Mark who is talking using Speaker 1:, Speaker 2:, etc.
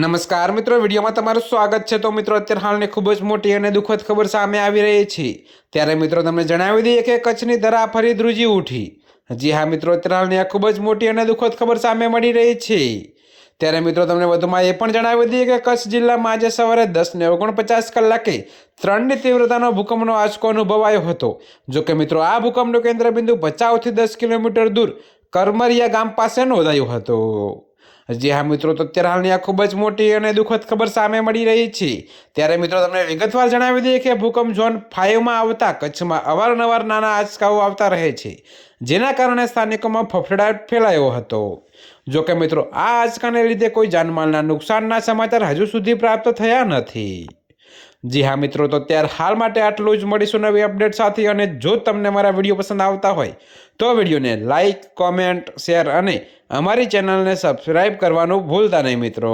Speaker 1: નમસ્કાર મિત્રો, વિડીયોમાં તમારું સ્વાગત છે। તો મિત્રો, અત્યારે હાલની ખૂબ જ મોટી અને દુઃખદ ખબર સામે આવી રહી છે। ત્યારે મિત્રો તમને જણાવી દઈએ કે કચ્છની ધરા ફરી ધ્રુજી ઉઠી। જી હા મિત્રો, અત્યારે હાલની આ ખૂબ જ મોટી અને દુઃખદ ખબર સામે મળી રહી છે। ત્યારે મિત્રો તમને વધુમાં એ પણ જણાવી દઈએ કે કચ્છ જિલ્લામાં આજે સવારે 10:49 કલાકે 3ની તીવ્રતાનો ભૂકંપનો આંચકો અનુભવાયો હતો। જોકે મિત્રો, આ ભૂકંપનું કેન્દ્રબિંદુ ભચાઉથી 10 કિલોમીટર દૂર કરમરિયા ગામ પાસે નોંધાયું હતું। જી હા મિત્રો, તો અત્યારે હાલની આ ખૂબ જ મોટી અને દુઃખદ ખબર સામે મળી રહી છે। ત્યારે મિત્રો તમને વિગતવાર જણાવી દઈએ કે ભૂકંપ ઝોન 5માં આવતા કચ્છમાં અવારનવાર નાના આંચકાઓ આવતા રહે છે, જેના કારણે સ્થાનિકોમાં ફફડાટ ફેલાયો હતો। જોકે મિત્રો, આ આંચકાને લીધે કોઈ જાનમાલના નુકસાનના સમાચાર હજુ સુધી પ્રાપ્ત થયા નથી। જી હા મિત્રો, તો અત્યારે હાલ માટે આટલું જ। મળીશું નવી અપડેટ સાથે। અને જો તમને મારા વિડીયો પસંદ આવતા હોય તો વિડીયોને લાઇક, કોમેન્ટ, શેર અને અમારી ચેનલને સબસ્ક્રાઈબ કરવાનું ભૂલતા નહીં મિત્રો।